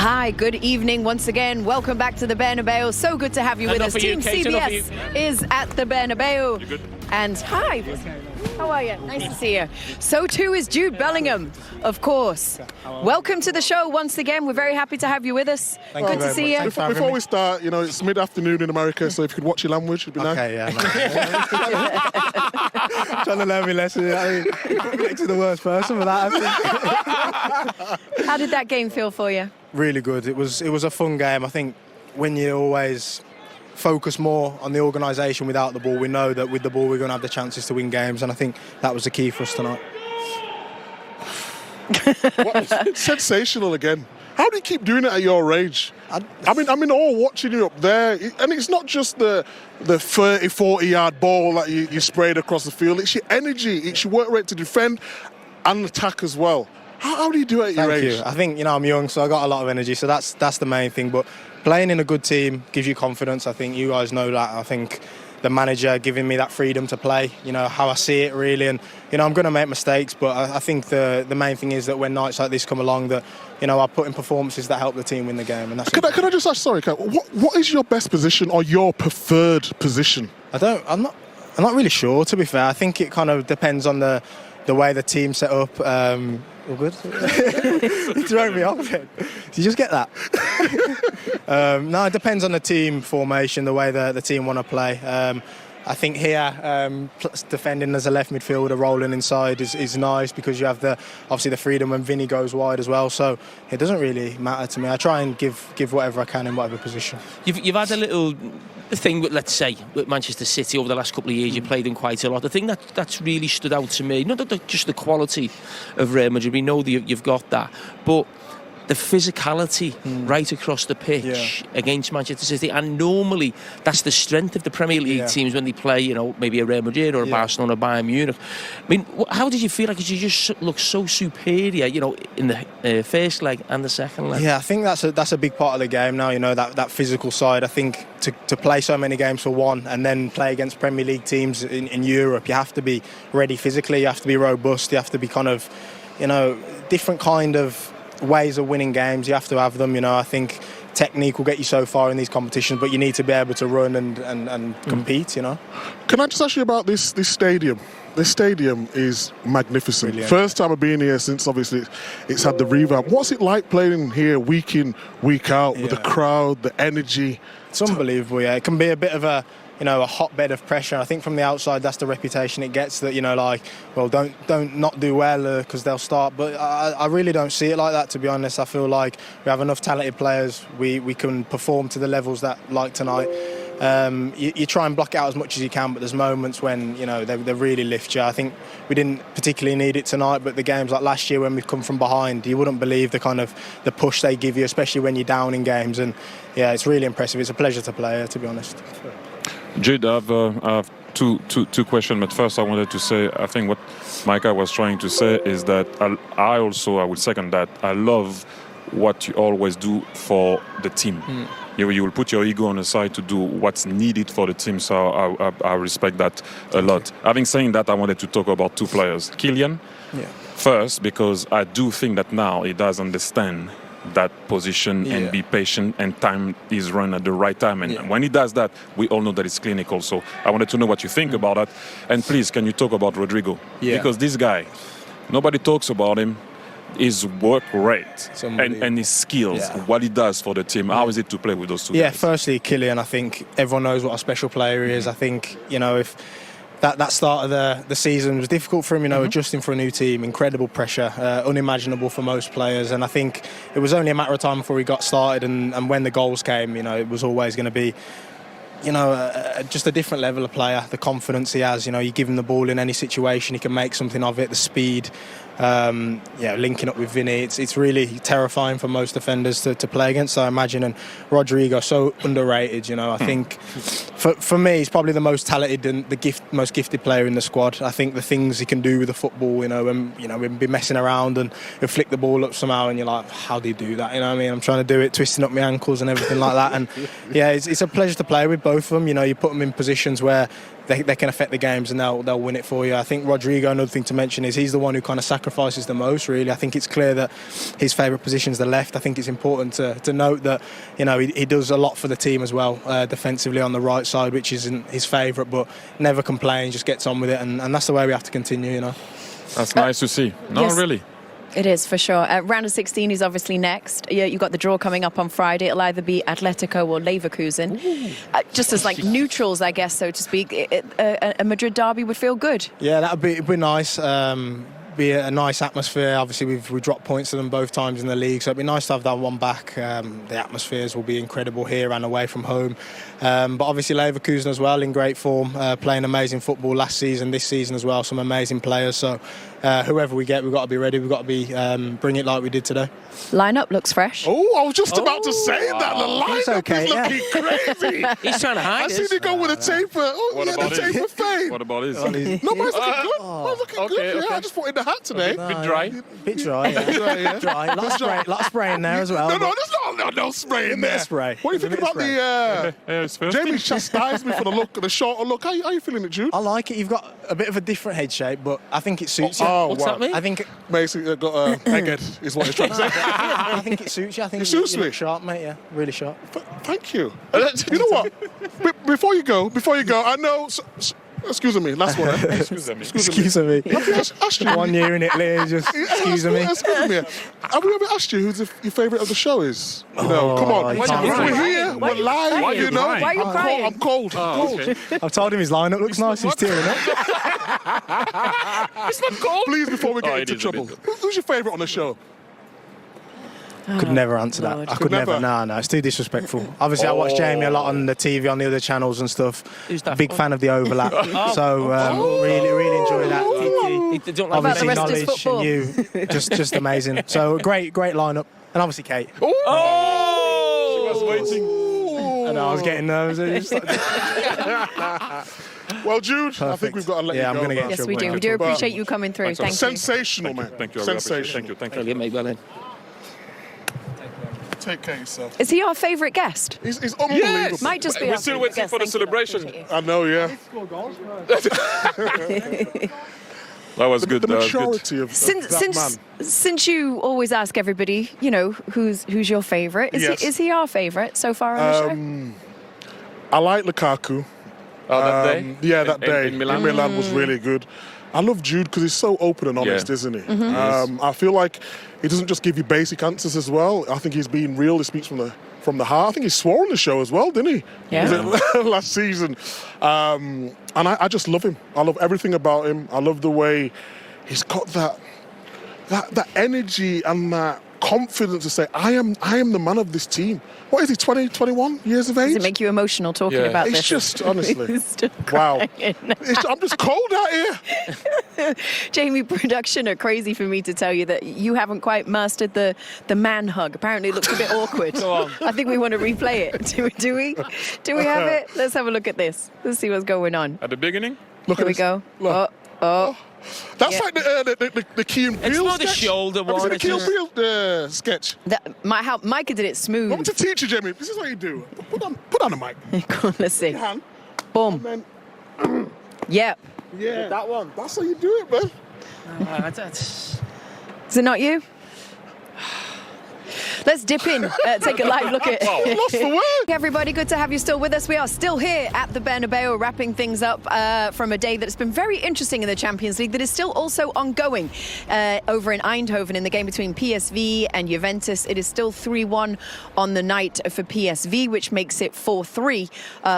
Hi, good evening once again. Welcome back to the Bernabeu. So good to have you with us. Team CBS is at the Bernabeu. You good? And hi, how are you? Nice to see you. So too is Jude Bellingham, of course. Welcome to the show once again. We're very happy to have you with us. Good to see you. Before we start, it's mid-afternoon in America, so if you could watch your language, it'd be nice. Okay, yeah. Trying to learn me lesson. I mean, next to the worst person for that, I think. How did that game feel for you? Really good. It was a fun game. I think when you always focus more on the organisation without the ball, we know that with the ball we're going to have the chances to win games, and I think that was the key for us tonight. It's sensational again. How do you keep doing it at your age? I'm in awe watching you up there. And it's not just the 30, 40-yard ball that you sprayed across the field. It's your energy. It's your work rate to defend and attack as well. How do you do it at your age? Thank you. I think, I'm young, so I got a lot of energy, so that's the main thing. But playing in a good team gives you confidence. I think you guys know that. I think the manager giving me that freedom to play, how I see it really. And, I'm going to make mistakes, but I think the main thing is that when nights like this come along, that, I put in performances that help the team win the game. And that's Can I just ask, sorry, what is your best position or your preferred position? I'm not really sure, to be fair. I think it kind of depends on the way the team's set up. All good? You throw me off a bit. Did you just get that? No, it depends on the team formation, the way the team want to play. I think here, defending as a left midfielder, rolling inside is nice because you have obviously the freedom when Vinny goes wide as well. So it doesn't really matter to me. I try and give whatever I can in whatever position. You've had a little thing with, let's say, with Manchester City over the last couple of years. You played them quite a lot. The thing that's really stood out to me, not just the quality of Real Madrid, we know that you've got that, but the physicality right across the pitch against Manchester City, and normally that's the strength of the Premier League teams when they play, maybe a Real Madrid or a Barcelona or Bayern Munich. I mean, how did you feel? Like, did you just look so superior, in the first leg and the second leg? Yeah, I think that's a big part of the game now. That physical side. I think to play so many games for one and then play against Premier League teams in Europe, you have to be ready physically. You have to be robust. You have to be kind of, different kind of ways of winning games. You have to have them. I think technique will get you so far in these competitions, but you need to be able to run and compete. Can I just ask you about this stadium? This stadium is magnificent. Brilliant. First time I've been here since obviously it's had the revamp. What's it like playing here week in, week out with the crowd, the energy? It's unbelievable. Yeah, it can be a bit of a hotbed of pressure. I think from the outside that's the reputation it gets, that don't not do well because they'll start, but I really don't see it like that, to be honest. I feel like we have enough talented players. We can perform to the levels that, like tonight. You try and block it out as much as you can, but there's moments when they really lift you. I think we didn't particularly need it tonight, but the games like last year when we've come from behind, you wouldn't believe the push they give you, especially when you're down in games. And yeah, it's really impressive. It's a pleasure to play, to be honest. Jude, I have two questions, but first I wanted to say, I think what Micah was trying to say is that I would second that. I love what you always do for the team. You will put your ego on the side to do what's needed for the team, so I respect that a lot. Having said that, I wanted to talk about two players. Kylian, first, because I do think that now he does understand that position and be patient, and time is run at the right time, and when he does that, we all know that it's clinical. So I wanted to know what you think about that. And please, can you talk about Rodrigo? Because this guy, nobody talks about him, his work rate and his skills, what he does for the team. How is it to play with those two guys? Firstly, Kylian, I think everyone knows what a special player he is. I think if that start of the season was difficult for him, adjusting for a new team, incredible pressure, unimaginable for most players. And I think it was only a matter of time before he got started, and when the goals came, it was always going to be, just a different level of player. The confidence he has, you give him the ball in any situation, he can make something of it. The speed, linking up with Vinny, it's really terrifying for most defenders to play against, I imagine. And Rodrigo, so underrated, I think for me he's probably the most talented and most gifted player in the squad. I think the things he can do with the football, when we've been messing around and he'll flick the ball up somehow and you're like, how do you do that? I'm trying to do it, twisting up my ankles and everything like that. And it's a pleasure to play with both of them. You put them in positions where they can affect the games and they'll win it for you. I think Rodrigo, another thing to mention is he's the one who kind of sacrificed sacrifices the most, really. I think it's clear that his favourite position is the left. I think it's important to note that, you know, he does a lot for the team as well, defensively on the right side, which isn't his favourite, but never complains, just gets on with it, and that's the way we have to continue, you know. That's nice to see. No, yes. really. It is, for sure. Round of 16 is obviously next. You've got the draw coming up on Friday. It'll either be Atletico or Leverkusen. Just as like neutrals, I guess, so to speak, a Madrid derby would feel good. Yeah, it'd be nice. Be a nice atmosphere. Obviously, we've dropped points to them both times in the league, so it'd be nice to have that one back. The atmospheres will be incredible here and away from home. But obviously Leverkusen as well, in great form, playing amazing football last season, this season as well, some amazing players. So whoever we get, we've got to be ready. We've got to be bring it like we did today. Lineup looks fresh. Oh, I was just about to say that. The lineup okay, is looking crazy. He's trying to hide I see they go with a taper. Oh, What yeah, about the taper fade. What about his? No, mine's looking good. Mine's looking good. Yeah, I just put in the hat today. Bit dry. Bit dry, yeah. Yeah. Dry. Lot of spray in there as well. No, there's no spray in there. Spray. What do you think about the... Yeah, it's first. Jamie chastised me for the look, the shorter look. How you feeling it, Jude? I like it. You've got a bit of a different head shape, but I think it suits you. Oh, What's wow. that mean? I think Basically, I've got a egghead, is what he's trying to say. I think it suits you. I think It suits you me? look sharp, mate. Yeah, really sharp. Thank you. You know what? Before you go, I know... excuse me, last one. Excuse me. Excuse me. Have we asked you? 1 year in Italy, just excuse me. Excuse me. Have we ever asked you who your favourite of the show is? No, come on. you can't We're cry. here. Why are We're you live. crying? You know. Why are you crying? I'm cold. Okay. I've told him his lineup looks nice. He's tearing up. It's not cold. Please, before we get It into is a trouble, bit. who's your favourite on the show? Could never answer Lord. that. I could never. No, it's too disrespectful. Obviously, I watch Jamie a lot on the TV on the other channels and stuff. Who's that Big for? fan of the overlap. So really enjoy that. They don't like About the Obviously, rest of his knowledge football? and you, just amazing. So great lineup, and obviously Kate. She was waiting. And I was getting nervous. It was just Well, Jude, I think Perfect. we've got to let Yeah, you I'm go. gonna get man. in Yes, we trouble. do. We do But- appreciate you coming through. Thank you. Sensational, man. Thank you. I really appreciate it. Sensational. Thank you. Brilliant, mate. Well in. Take care of yourself. Is he our favourite guest? He's unbelievable. Might just be We're our still favourite waiting guest. for the Thank you, celebration. appreciate I know, yeah. That was good. The That was good. maturity of that man. Since you always ask everybody, you know, who's your favourite? Yes. Is he our favourite so far on the show? I like Lukaku. Oh, that day? Yeah, that day In Milan? was really good. I love Jude because he's so open and honest, Yeah. isn't he? Mm-hmm. I feel like he doesn't just give you basic answers as well. I think he's being real. He speaks from the heart. I think he swore on the show as well, didn't he? Yeah. Was it last season? And I just love him. I love everything about him. I love the way he's got that energy and that confidence to say, I am the man of this team. What is he, 20, 21 years of age? Does it make you emotional talking Yeah. about It's this? just, honestly, He's still wow. crying. I'm just cold out here. Jamie, production are crazy for me to tell you that you haven't quite mastered the man hug. Apparently it looks a bit awkward. I think we want to replay it. Do we? Do we have it? Let's have a look at this. Let's see what's going on. At the beginning? Look Here at we this. go. Look. Oh. That's Yeah. like the Key and Peele It's not the sketch. shoulder Have you one, seen the it's Key and just- Peele sketch? How Micah did it smooth. I want to teach you, Jamie. This is what you do. Put on the mic. Go on, let's see. Hand. Boom. And then, Yep. yeah. That one. That's how you do it, man. Is it not you? Let's dip in, take a live look at it. Lost for words. Everybody, good to have you still with us. We are still here at the Bernabeu, wrapping things up from a day that's been very interesting in the Champions League, that is still also ongoing over in Eindhoven in the game between PSV and Juventus. It is still 3-1 on the night for PSV, which makes it 4-3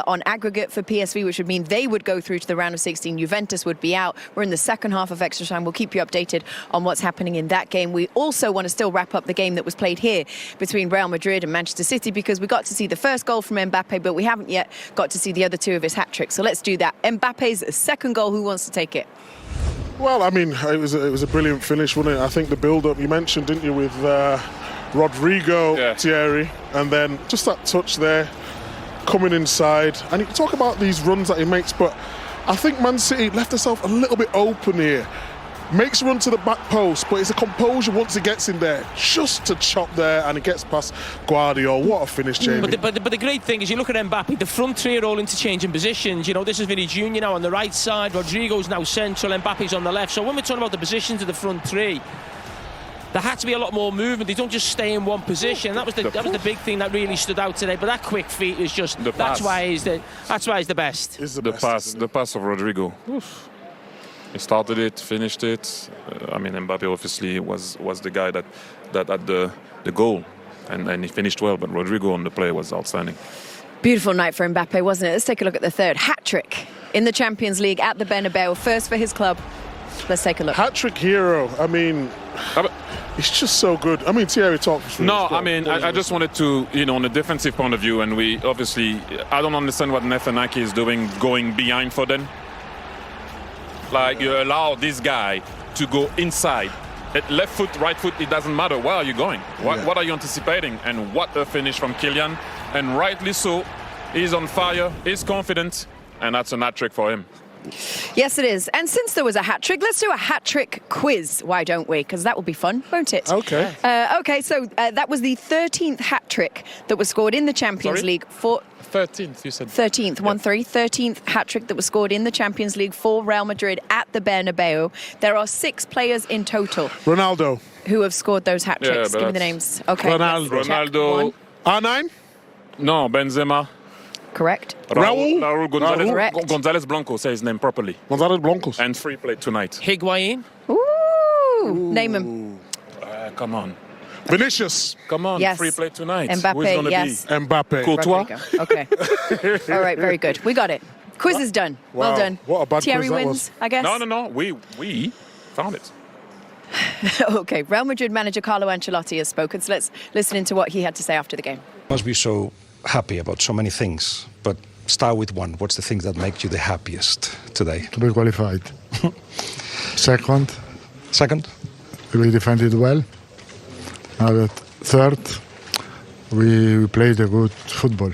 on aggregate for PSV, which would mean they would go through to the round of 16. Juventus would be out. We're in the second half of extra time. We'll keep you updated on what's happening in that game. We also want to still wrap up the game that was played here between Real Madrid and Manchester City, because we got to see the first goal from Mbappe, but we haven't yet got to see the other two of his hat tricks. So let's do that. Mbappe's second goal. Who wants to take it? Well, I mean, it was a brilliant finish, wasn't it? I think the build-up you mentioned, didn't you, with Rodrigo, Yeah. Thierry, and then just that touch there, coming inside. And you talk about these runs that he makes, but I think Man City left themselves a little bit open here. makes a run to the back post, but it's a composure once it gets in there, just to chop there, and it gets past Guardiola. What a finish, Jamie. But the great thing is, you look at Mbappe, the front three are all interchanging positions. You know, this is Vinny Jr. now on the right side, Rodrigo's now central, Mbappe's on the left. So when we're talking about the positions of the front three, there had to be a lot more movement. They don't just stay in one position. That was the big thing that really stood out today. But that quick feet is just that's why he's the best. The pass of Rodrigo. Oof. He started it, finished it. I mean, Mbappe obviously was the guy that had the goal, and he finished well. But Rodrigo on the play was outstanding. Beautiful night for Mbappe, wasn't it? Let's take a look at the third hat-trick in the Champions League at the Bernabeu. First for his club. Let's take a look. Hat-trick hero. I mean, it's just so good. I mean, Thierry talked. No, I mean, I just wanted to, on a defensive point of view, and we obviously, I don't understand what Nathan Ake is doing, going behind Foden. Like, you allow this guy to go inside. Left foot, right foot, it doesn't matter. Where are you going? What are you anticipating? And what a finish from Kylian. And rightly so, he's on fire, he's confident, and that's a hat-trick for him. Yes, it is. And since there was a hat-trick, let's do a hat-trick quiz. Why don't we? Because that will be fun, won't it? Okay. So that was the 13th hat-trick that was scored in the Champions League for... 13th, you said. 13th, 1-3. 13th hat-trick that was scored in the Champions League for Real Madrid at the Bernabeu. There are 6 players in total. Ronaldo. Who have scored those hat-tricks. Yeah, Give me the names. Okay. Ronaldo. R9? No, Benzema. Correct. Raúl González Blanco, say his name properly. González Blancos. And 3 played tonight. Higuain. Ooh. Name him. Come on. Vinicius. Come on, Yes. 3 played tonight. Mbappe, Who's gonna yes. be? Mbappe. Courtois. Rodrigo. Okay. All right, very good. We got it. Quiz is done. Wow. Well done. What a bad Thierry quiz that wins, was. I guess. No. We found it. Okay, Real Madrid manager Carlo Ancelotti has spoken, so let's listen into what he had to say after the game. Must be so happy about so many things, but start with one. What's the thing that makes you the happiest today? To be qualified. Second, we defended well. Third, we played a good football.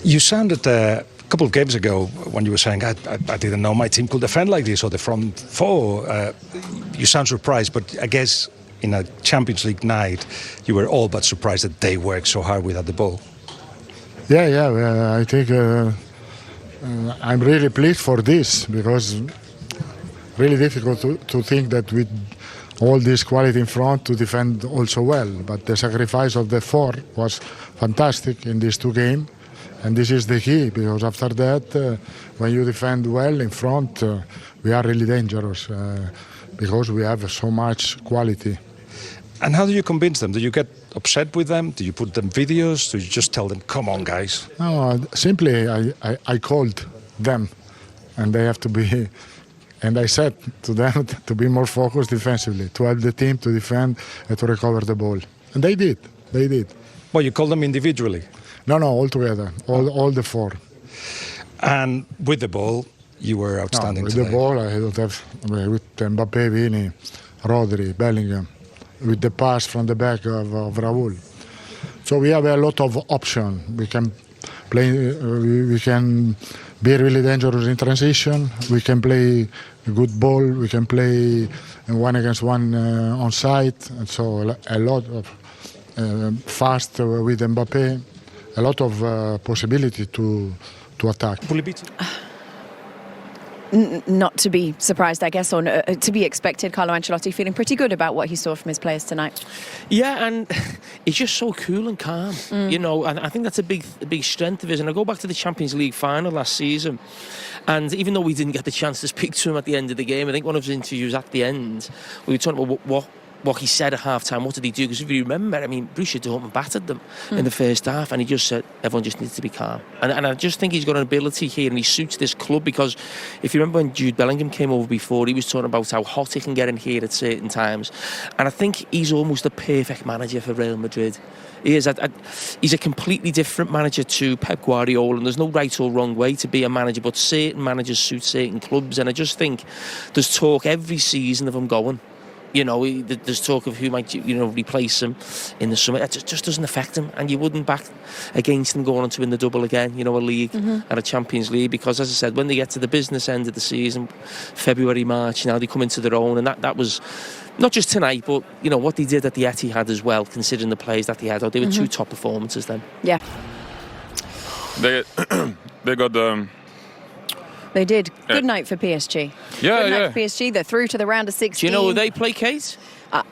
You sounded a couple of games ago when you were saying, I didn't know my team could defend like this, or the front four. You sound surprised, but I guess in a Champions League night, you were all but surprised that they worked so hard without the ball. Yeah, I think I'm really pleased for this, because really difficult to think that with all this quality in front to defend also well. But the sacrifice of the 4 was fantastic in these 2 games. And this is the key, because after that, when you defend well in front, we are really dangerous, because we have so much quality. And how do you convince them? Do you get upset with them? Do you put them videos? Do you just tell them, come on, guys? No, simply I called them, and they have to be... And I said to them to be more focused defensively, to help the team to defend and to recover the ball. And they did. Well, you call them individually? No, all together, all the 4. And with the ball, you were outstanding with today. The ball, I don't have... With Mbappe, Vini, Rodri, Bellingham, with the pass from the back of Raúl. So we have a lot of options. We can play... we can be really dangerous in transition. We can play a good ball. We can play 1-against-1 on site. And so a lot of fast with Mbappe. A lot of possibility to attack. Not to be surprised, I guess, or to be expected. Carlo Ancelotti feeling pretty good about what he saw from his players tonight. Yeah, and he's just so cool and calm, and I think that's a big strength of his. And I go back to the Champions League final last season, and even though we didn't get the chance to speak to him at the end of the game, I think one of his interviews at the end, we were talking about what he said at half-time. What did he do? Because if you remember, I mean, Borussia Dortmund battered them in the first half, and he just said, everyone just needs to be calm. And I just think he's got an ability here, and he suits this club, because if you remember when Jude Bellingham came over before, he was talking about how hot he can get in here at certain times. And I think he's almost the perfect manager for Real Madrid. He is. He's a completely different manager to Pep Guardiola, and there's no right or wrong way to be a manager, but certain managers suit certain clubs, and I just think there's talk every season of him going. You know, there's talk of who might, replace him in the summer. It just doesn't affect him, and you wouldn't back against them going on to win the double again, a league and a Champions League, because, as I said, when they get to the business end of the season, February, March, they come into their own, and that was not just tonight, but, what they did at the Etihad as well, considering the players that they had. They were two top performances then. Yeah. They got They did. Good night for PSG. Yeah, Good night for PSG. They're through to the round of 16. Do you know who they play, Kate?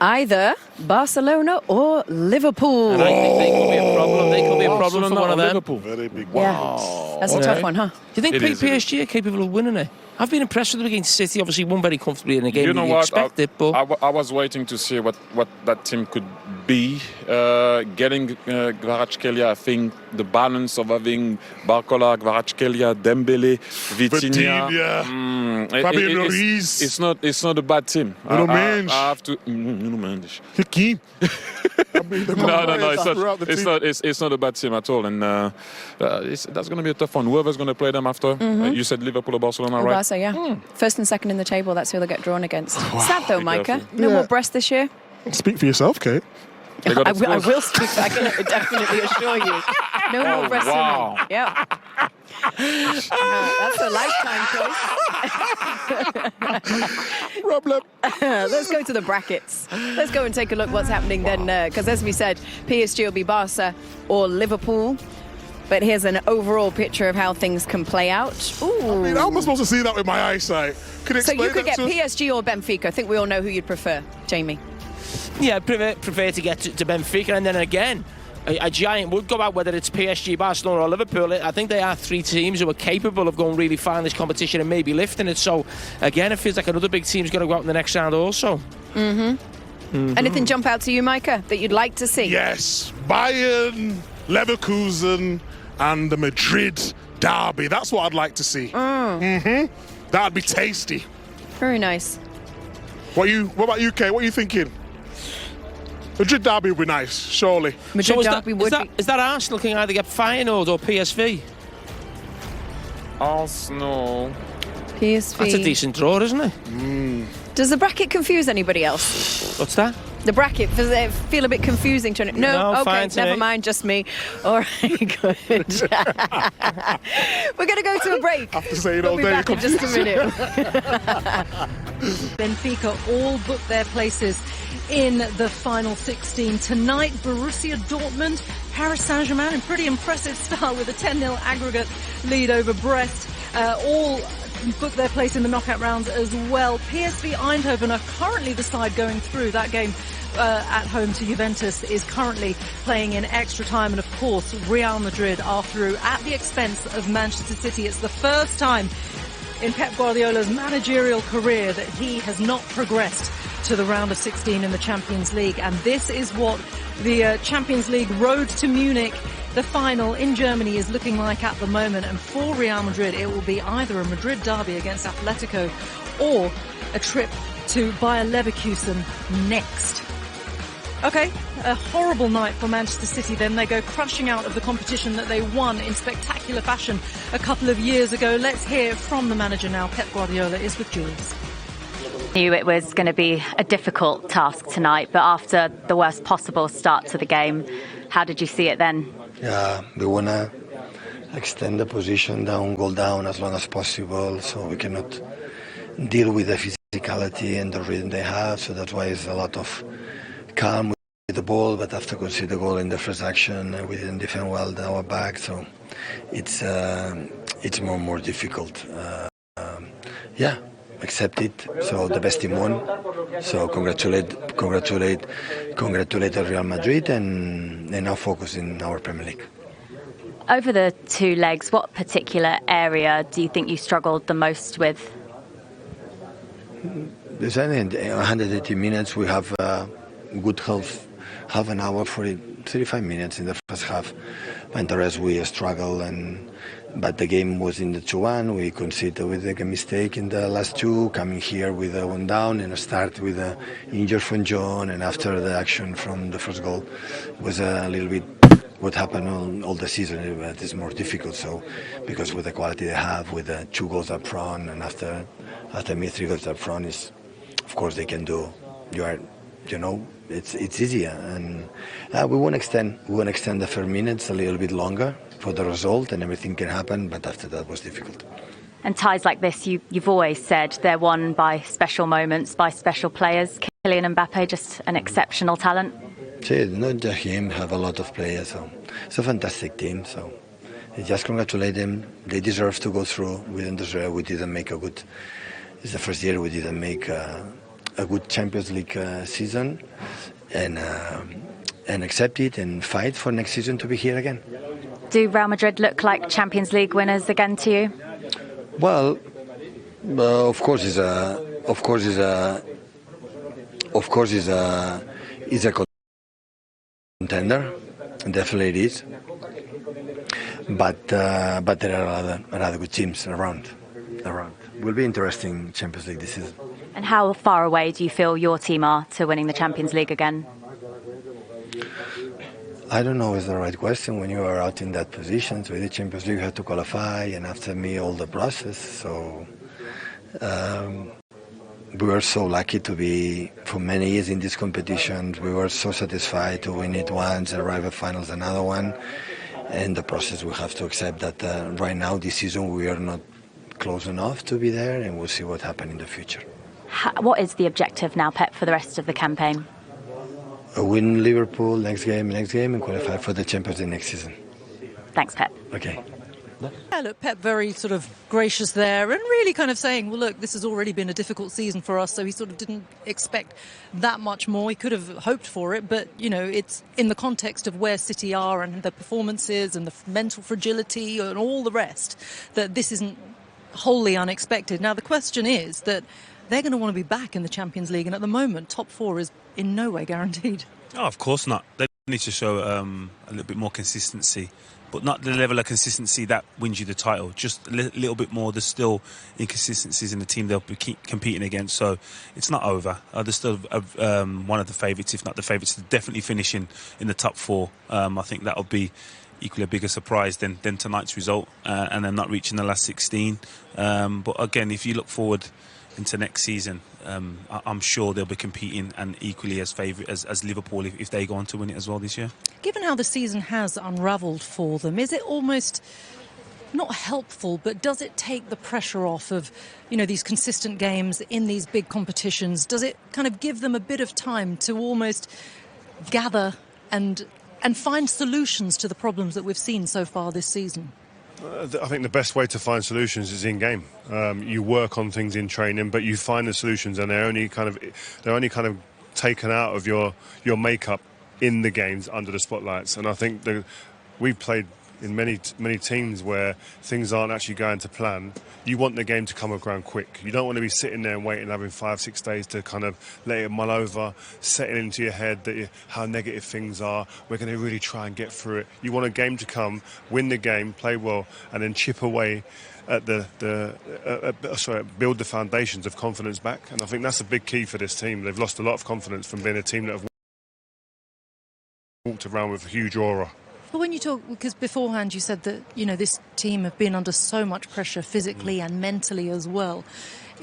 Either Barcelona or Liverpool. And I think they could be a problem. They could be a problem for one of them. Liverpool. Very big. Yeah. That's a tough one, huh? Do you think PSG are capable of winning it? I've been impressed with them against City. Obviously, won very comfortably in a game. You expect it, but I was waiting to see what that team could be. Getting Kvaratskhelia, I think the balance of having Barcola, Kvaratskhelia, Dembele, Vitinha. Fabien Ruiz. It's not a bad team. Nuno Mendes. I have to. Nuno Mendes. Hakim. It's not a bad team at all, and that's going to be a tough one. Whoever's going to play them after, you said Liverpool or Barcelona, right? Barca, yeah. First and second in the table, that's who they'll get drawn against. Sad though, Be Micah. careful. No more Brest this year. Speak for yourself, Kate. I will speak. I can definitely assure you. No more Brest wow. for me. Yeah. That's a lifetime choice. Problem. Let's go to the brackets. Let's go and take a look what's happening then, because as we said, PSG will be Barca or Liverpool. But here's an overall picture of how things can play out. Ooh. How am I supposed to see that with my eyesight? So you could get PSG or Benfica. I think we all know who you'd prefer, Jamie. Yeah, I prefer to get to Benfica, and then again, a giant would go out, whether it's PSG, Barcelona or Liverpool. I think they are three teams who are capable of going really far in this competition and maybe lifting it. So, again, it feels like another big team's going to go out in the next round also. Anything jump out to you, Micah, that you'd like to see? Yes. Bayern, Leverkusen and the Madrid derby. That's what I'd like to see. That'd be tasty. Very nice. What about you, Kate? What are you thinking? Madrid derby would be nice, surely. Madrid So derby would be. is that Arsenal can either get Feyenoord or PSV? Arsenal. PSV. That's a decent draw, isn't it? Does the bracket confuse anybody else? What's that? The bracket, does it feel a bit confusing to No, okay, fine to never me. mind, just me. All right, good. We're going to go to a break. After saying We'll all be day, back in just a minute. Benfica all booked their places in the final 16. Tonight, Borussia Dortmund, Paris Saint-Germain, a pretty impressive start with a 10-0 aggregate lead over Brest. All booked their place in the knockout rounds as well. PSV Eindhoven are currently the side going through. That game at home to Juventus is currently playing in extra time. And of course, Real Madrid are through at the expense of Manchester City. It's the first time in Pep Guardiola's managerial career that he has not progressed to the round of 16 in the Champions League. And this is what the Champions League road to Munich, the final in Germany, is looking like at the moment. And for Real Madrid, it will be either a Madrid derby against Atletico or a trip to Bayer Leverkusen next. Okay, a horrible night for Manchester City then. They go crushing out of the competition that they won in spectacular fashion a couple of years ago. Let's hear from the manager now. Pep Guardiola is with Jules. Knew it was going to be a difficult task tonight, but after the worst possible start to the game, how did you see it then? Yeah, we want to extend the position down, goal down as long as possible, so we cannot deal with the physicality and the rhythm they have. So that's why it's a lot of calm with the ball. But after conceding the goal in the first action, we didn't defend well our back, so it's more and more difficult. Yeah. Accept it. So the best team won. So congratulate Real Madrid and now focus in our Premier League. Over the two legs, what particular area do you think you struggled the most with? There's 180 minutes. We have good half an hour, 35 minutes in the first half. And the rest we struggle but the game was in the 2-1. We conceded with a mistake in the last two, coming here with a one down and start with an injury from John. And after the action from the first goal, it was a little bit what happened all the season. It is more difficult. So because with the quality they have, with the 2 goals up front, and after me 3 goals up front, of course they can do you are, it's easier, and we won't extend the first minutes a little bit longer for the result, and everything can happen. But after that was difficult. And ties like this, you've always said they're won by special moments, by special players. Kylian Mbappe, just an exceptional talent. Sí, not just him, have a lot of players. So it's a fantastic team. So I just congratulate them. They deserve to go through. We didn't deserve. We didn't make a good. It's the first year we didn't make a good Champions League season, and accept it and fight for next season to be here again. Do Real Madrid look like Champions League winners again to you? Well, of course, is a contender. Definitely it is. But there are other good teams around. Will be interesting Champions League this season. And how far away do you feel your team are to winning the Champions League again? I don't know is the right question. When you are out in that position, so in the Champions League you have to qualify, and after me all the process. So we were so lucky to be for many years in these competitions. We were so satisfied to win it once, arrive at finals another one, and the process we have to accept that right now this season we are not close enough to be there, and we'll see what happens in the future. What is the objective now, Pep, for the rest of the campaign? Win Liverpool next game, and qualify for the Champions League next season. Thanks, Pep. Okay. Yeah, look, Pep very sort of gracious there, and really kind of saying, well, look, this has already been a difficult season for us, so he sort of didn't expect that much more. He could have hoped for it, but, it's in the context of where City are and the performances and the mental fragility and all the rest, that this isn't wholly unexpected. Now, the question is that they're going to want to be back in the Champions League, and at the moment, top four is in no way guaranteed. Oh, of course not. They need to show a little bit more consistency, but not the level of consistency that wins you the title. Just a little bit more. There's still inconsistencies in the team they'll be competing against, so it's not over. They're still one of the favourites, if not the favourites, to definitely finishing in the top four. I think that'll be equally a bigger surprise than tonight's result, and then not reaching the last 16. But again, if you look forward into next season, I'm sure they'll be competing and equally as favourite as Liverpool if they go on to win it as well this year. Given how the season has unravelled for them, is it almost not helpful, but does it take the pressure off of, these consistent games in these big competitions? Does it kind of give them a bit of time to almost gather and find solutions to the problems that we've seen so far this season? I think the best way to find solutions is in game. You work on things in training, but you find the solutions, and they're only kind of taken out of your makeup in the games under the spotlights. And I think we've played in many teams where things aren't actually going to plan. You want the game to come around quick. You don't want to be sitting there and waiting, having 5-6 days to kind of let it mull over, setting into your head that how negative things are. We're going to really try and get through it. You want a game to come, win the game, play well, and then chip away at build the foundations of confidence back. And I think that's a big key for this team. They've lost a lot of confidence from being a team that have walked around with a huge aura. But when you talk, because beforehand you said that, this team have been under so much pressure physically and mentally as well.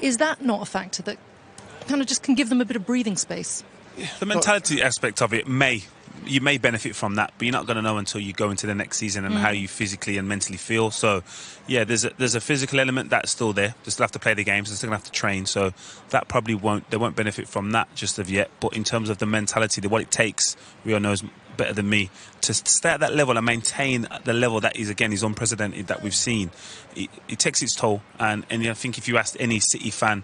Is that not a factor that kind of just can give them a bit of breathing space? The mentality aspect of it you may benefit from that, but you're not going to know until you go into the next season and how you physically and mentally feel. So, yeah, there's a physical element that's still there. They still have to play the games, they're still going to have to train. So that probably they won't benefit from that just of yet. But in terms of the mentality, what it takes, Rio knows better than me, to stay at that level and maintain the level that is unprecedented that we've seen. It takes its toll, and I think if you asked any City fan,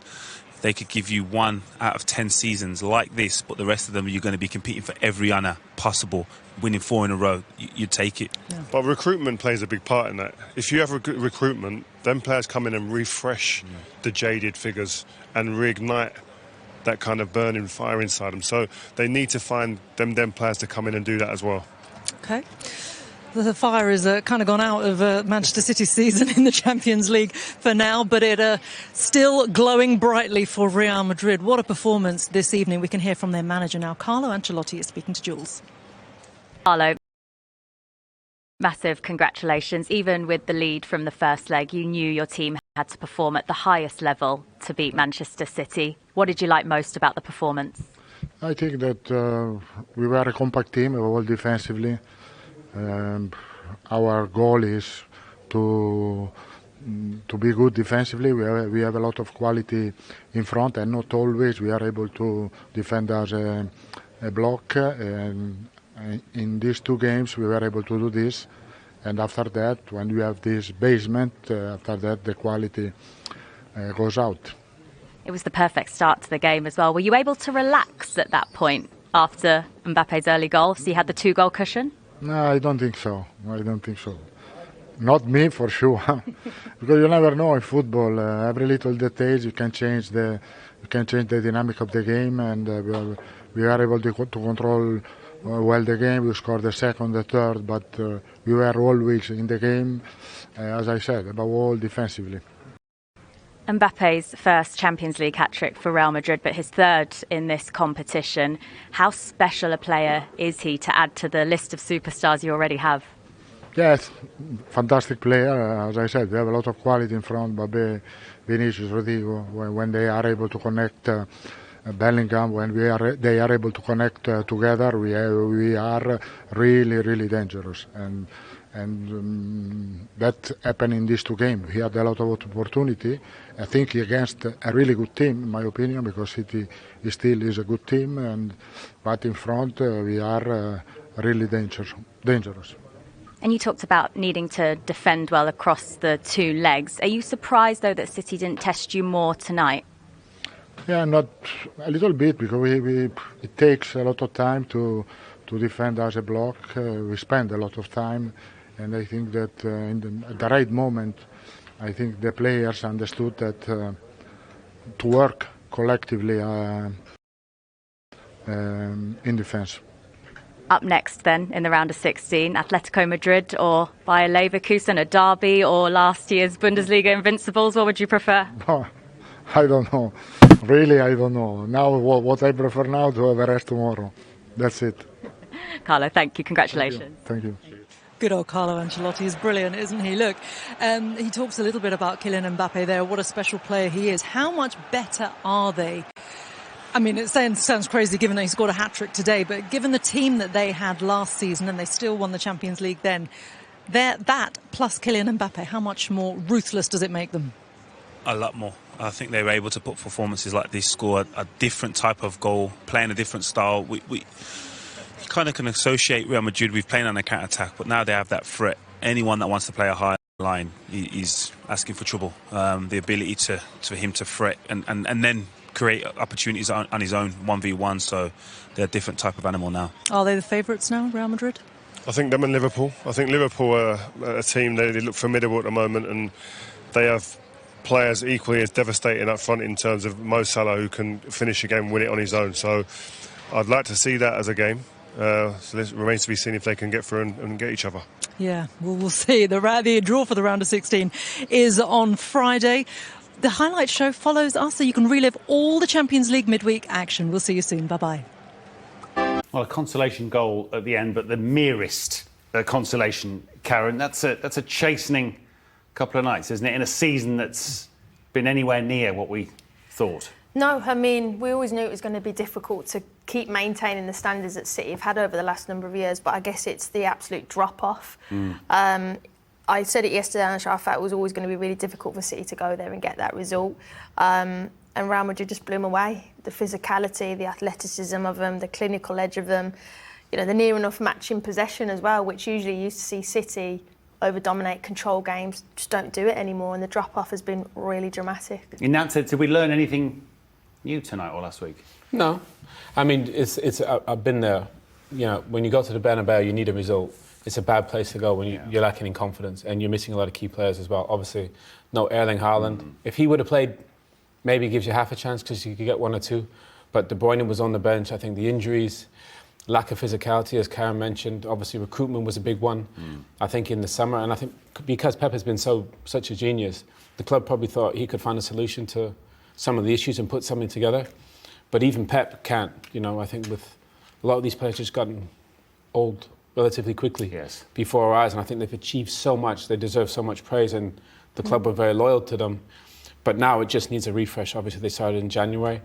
they could give you 1 out of 10 seasons like this, but the rest of them you're going to be competing for every honour possible, winning 4 in a row. You take it. Yeah. But recruitment plays a big part in that. If you have recruitment, then players come in and refresh the jaded figures and reignite that kind of burning fire inside them. So they need to find them players to come in and do that as well. Okay. The fire has kind of gone out of Manchester City's season in the Champions League for now, but it still glowing brightly for Real Madrid. What a performance this evening. We can hear from their manager now. Carlo Ancelotti is speaking to Jules. Carlo, massive congratulations. Even with the lead from the first leg, you knew your team had to perform at the highest level to beat Manchester City. What did you like most about the performance? I think that we were a compact team, all defensively. Our goal is to be good defensively. We have a lot of quality in front, and not always we are able to defend as a block. And in these 2 games, we were able to do this. And after that, when we have this basement, after that the quality goes out. It was the perfect start to the game as well. Were you able to relax at that point after Mbappe's early goal? So you had the 2-goal cushion? No, I don't think so. Not me, for sure. Because you never know in football. Every little details you can change the dynamic of the game, and we are able to control well the game. We scored the second, the third, but we were always in the game, as I said, above all defensively. Mbappe's first Champions League hat-trick for Real Madrid, but his third in this competition. How special a player is he to add to the list of superstars you already have? Yes, fantastic player. As I said, we have a lot of quality in front. Mbappe, Vinicius, Rodrigo, when they are able to connect, Bellingham, when they are able to connect together, we are really, really dangerous. And that happened in these 2 games. He had a lot of opportunity. I think against a really good team, in my opinion, because City still is a good team. But in front, we are really dangerous. And you talked about needing to defend well across the 2 legs. Are you surprised, though, that City didn't test you more tonight? Yeah, not a little bit, because it takes a lot of time to defend as a block. We spend a lot of time. And I think that at the right moment, I think the players understood that to work collectively in defense. Up next then in the round of 16, Atletico Madrid or Bayer Leverkusen, a derby, or last year's Bundesliga invincibles? What would you prefer? I don't know. Really, I don't know. Now, what I prefer now to have a rest tomorrow. That's it. Carlo, thank you. Congratulations. Thank you. Good old Carlo Ancelotti is brilliant, isn't he? Look, he talks a little bit about Kylian Mbappe there, what a special player he is. How much better are they? I mean, it sounds crazy given that he scored a hat-trick today, but given the team that they had last season and they still won the Champions League then, that plus Kylian Mbappe, how much more ruthless does it make them? A lot more. I think they were able to put performances like this, score a different type of goal, playing a different style. You kind of can associate Real Madrid with playing on a counter-attack, but now they have that threat. Anyone that wants to play a high line is asking for trouble. The ability for him to threat and then create opportunities on his own 1v1, so they're a different type of animal now. Are they the favourites now, Real Madrid? I think them and Liverpool. I think Liverpool are a team, they look formidable at the moment, and they have players equally as devastating up front in terms of Mo Salah, who can finish a game and win it on his own. So I'd like to see that as a game. So it remains to be seen if they can get through and get each other. Yeah, well, we'll see. The draw for the round of 16 is on Friday. The highlight show follows us, so you can relive all the Champions League midweek action. We'll see you soon. Bye-bye. Well, a consolation goal at the end, but the merest consolation, Karen. That's a chastening couple of nights, isn't it? In a season that's been anywhere near what we thought. No, I mean, we always knew it was going to be difficult to keep maintaining the standards that City have had over the last number of years, but I guess it's the absolute drop-off. I said it yesterday on the show, I felt it was always going to be really difficult for City to go there and get that result. And Real Madrid just blew them away. The physicality, the athleticism of them, the clinical edge of them, you know, the near enough matching possession as well, which usually used to see City over-dominate, control games, just don't do it anymore, and the drop-off has been really dramatic. In that sense, did we learn anything new tonight or last week? No. I mean, I've been there. You know, when you go to the Bernabeu, you need a result. It's a bad place to go when you're lacking in confidence and you're missing a lot of key players as well. Obviously, no Erling Haaland. If he would have played, maybe gives you half a chance because you could get 1 or 2. But De Bruyne was on the bench. I think the injuries, lack of physicality, as Karen mentioned. Obviously, recruitment was a big one, I think, in the summer. And I think because Pep has been such a genius, the club probably thought he could find a solution to some of the issues and put something together. But even Pep can't. You know, I think with a lot of these players just gotten old relatively quickly before our eyes, and I think they've achieved so much. They deserve so much praise, and the club were very loyal to them. But now it just needs a refresh. Obviously, they started in January.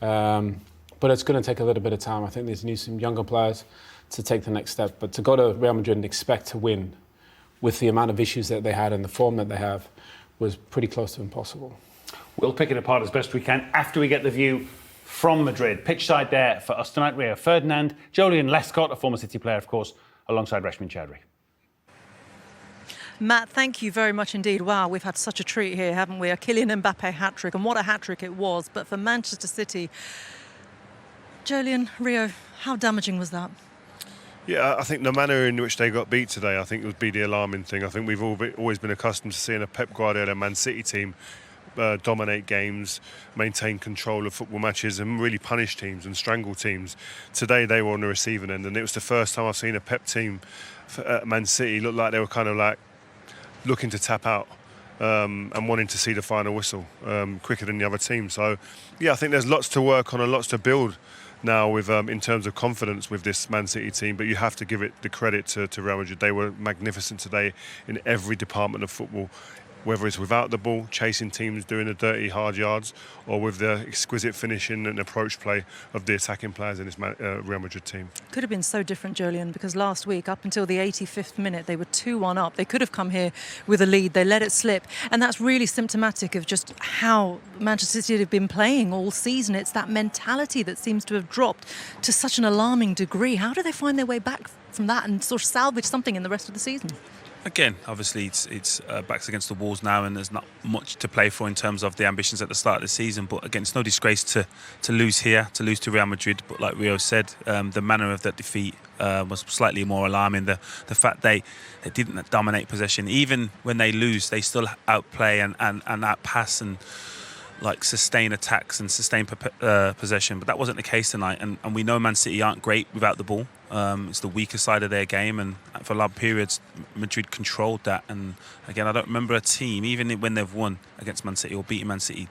But but it's going to take a little bit of time. I think there's need some younger players to take the next step. But to go to Real Madrid and expect to win with the amount of issues that they had and the form that they have was pretty close to impossible. We'll pick it apart as best we can after we get the view from Madrid. Pitch side there for us tonight. Rio Ferdinand, Julian Lescott, a former City player, of course, alongside Rashmin Chowdhury. Matt, thank you very much indeed. Wow, we've had such a treat here, haven't we? A Kylian Mbappe hat-trick, and what a hat-trick it was. But for Manchester City, Julian, Rio, how damaging was that? Yeah, I think the manner in which they got beat today, I think would be the alarming thing. I think we've always been accustomed to seeing a Pep Guardiola Man City team dominate games, maintain control of football matches and really punish teams and strangle teams. Today they were on the receiving end, and it was the first time I've seen a Pep team at Man City look like they were kind of like looking to tap out and wanting to see the final whistle quicker than the other team. So yeah, I think there's lots to work on and lots to build now with in terms of confidence with this Man City team, but you have to give it the credit to Real Madrid. They were magnificent today in every department of football, whether it's without the ball, chasing teams, doing the dirty hard yards, or with the exquisite finishing and approach play of the attacking players in this Real Madrid team. Could have been so different, Julian, because last week, up until the 85th minute, they were 2-1 up. They could have come here with a lead. They let it slip. And that's really symptomatic of just how Manchester City have been playing all season. It's that mentality that seems to have dropped to such an alarming degree. How do they find their way back from that and sort of salvage something in the rest of the season? Again, obviously, it's backs against the walls now, and there's not much to play for in terms of the ambitions at the start of the season. But again, it's no disgrace to lose here, to lose to Real Madrid. But like Rio said, the manner of that defeat was slightly more alarming. The fact they didn't dominate possession, even when they lose, they still outplay and outpass and like sustain attacks and sustain possession. But that wasn't the case tonight, and we know Man City aren't great without the ball. It's the weaker side of their game, and for long periods Madrid controlled that. And again, I don't remember a team, even when they've won against Man City or beaten Man City,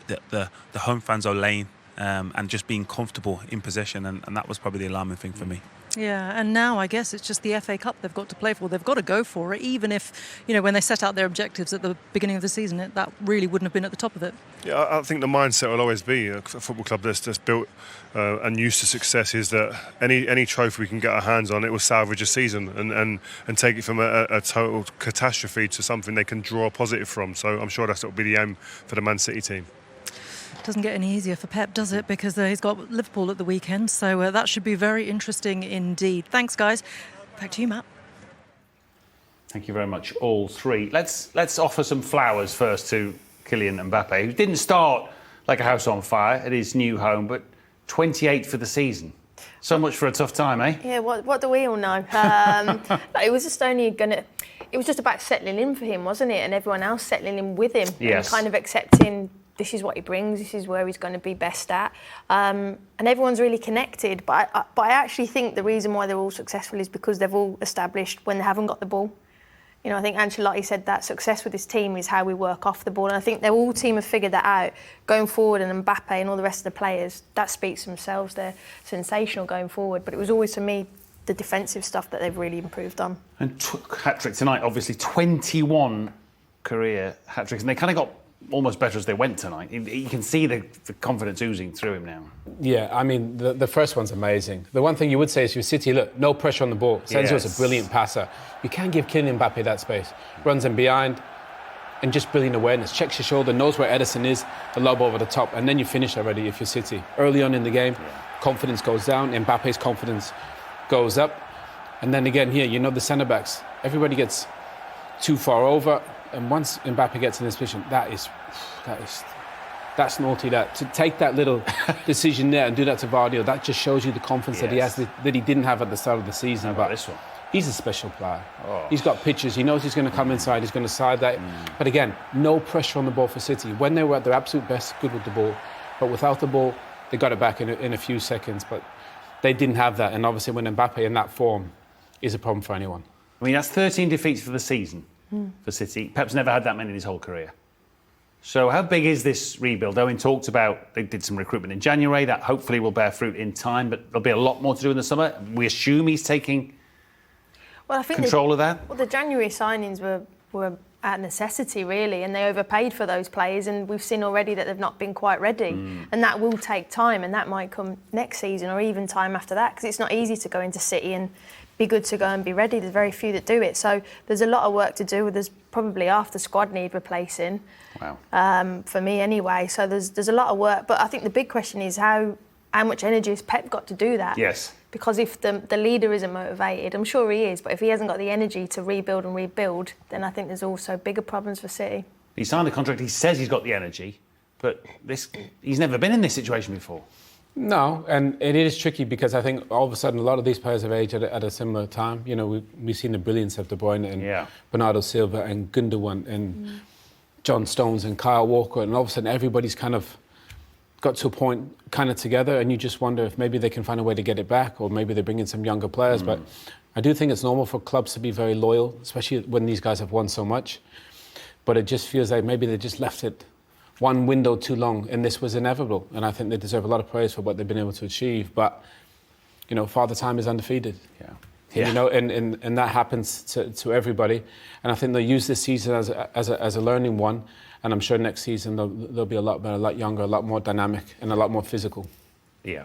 the home fans are laying and just being comfortable in possession, and that was probably the alarming thing for me. Yeah, and now I guess it's just the FA Cup they've got to play for. They've got to go for it, even if, you know, when they set out their objectives at the beginning of the season, that really wouldn't have been at the top of it. Yeah, I think the mindset will always be a football club that's built and used to success is that any trophy we can get our hands on, it will salvage a season and take it from a total catastrophe to something they can draw a positive from. So I'm sure that will be the aim for the Man City team. Doesn't get any easier for Pep, does it? Because he's got Liverpool at the weekend, so that should be very interesting indeed. Thanks, guys. Back to you, Matt. Thank you very much, all three. Let's offer some flowers first to Kylian Mbappe, who didn't start like a house on fire at his new home, but 28 for the season. So much for a tough time, eh? Yeah, what do we all know? It was just it was just about settling in for him, wasn't it? And everyone else settling in with him. Yes. And kind of accepting this is what he brings, this is where he's going to be best at. And everyone's really connected. But I actually think the reason why they're all successful is because they've all established when they haven't got the ball. You know, I think Ancelotti said that success with this team is how we work off the ball. And I think their all team have figured that out going forward, and Mbappe and all the rest of the players, that speaks for themselves. They're sensational going forward. But it was always, for me, the defensive stuff that they've really improved on. And hat-trick tonight, obviously 21 career hat-tricks. And they kind of got almost better as they went tonight. You can see the confidence oozing through him now. Yeah, I mean, the first one's amazing. The one thing you would say is, your City, look, no pressure on the ball. Sensio's a brilliant passer. You can't give Kylian Mbappe that space. Runs him behind and just brilliant awareness. Checks your shoulder, knows where Ederson is, the lob over the top, and then you finish already if you're City. Early on in the game, confidence goes down, Mbappe's confidence goes up. And then again here, you know, the centre-backs, everybody gets too far over. And once Mbappe gets in this position, that's naughty. That to take that little decision there and do that to Guardiola, that just shows you the confidence that he has, that he didn't have at the start of the season. But this one, he's a special player. He's got pitches. He knows he's going to come inside. He's going to side that. But again, no pressure on the ball for City. When they were at their absolute best, good with the ball. But without the ball, they got it back in a few seconds. But they didn't have that. And obviously, when Mbappe in that form is a problem for anyone. I mean, that's 13 defeats for the season. For City. Pep's never had that many in his whole career. So how big is this rebuild? Owen talked about they did some recruitment in January that hopefully will bear fruit in time, but there'll be a lot more to do in the summer. We assume he's taking control of that? Well, the January signings were out of necessity, really, and they overpaid for those players, and we've seen already that they've not been quite ready, and that will take time, and that might come next season or even time after that, because it's not easy to go into City and be good to go and be ready. There's very few that do it, so there's a lot of work to do. There's probably half the squad need replacing. Wow. For me anyway, so there's a lot of work, but I think the big question is how much energy has Pep got to do that? Yes. Because if the leader isn't motivated, I'm sure he is, but if he hasn't got the energy to rebuild, then I think there's also bigger problems for City. He signed a contract, he says he's got the energy, but he's never been in this situation before. No, and it is tricky because I think all of a sudden a lot of these players have aged at a similar time. You know, we've seen the brilliance of De Bruyne and Bernardo Silva and Gundogan and John Stones and Kyle Walker, and all of a sudden everybody's kind of got to a point kind of together, and you just wonder if maybe they can find a way to get it back, or maybe they bring in some younger players. But I do think it's normal for clubs to be very loyal, especially when these guys have won so much. But it just feels like maybe they just left it one window too long, and this was inevitable. And I think they deserve a lot of praise for what they've been able to achieve. But, you know, Father Time is undefeated. Yeah. You know, and that happens to everybody. And I think they'll use this season as a learning one. And I'm sure next season they'll be a lot better, a lot younger, a lot more dynamic, and a lot more physical. Yeah.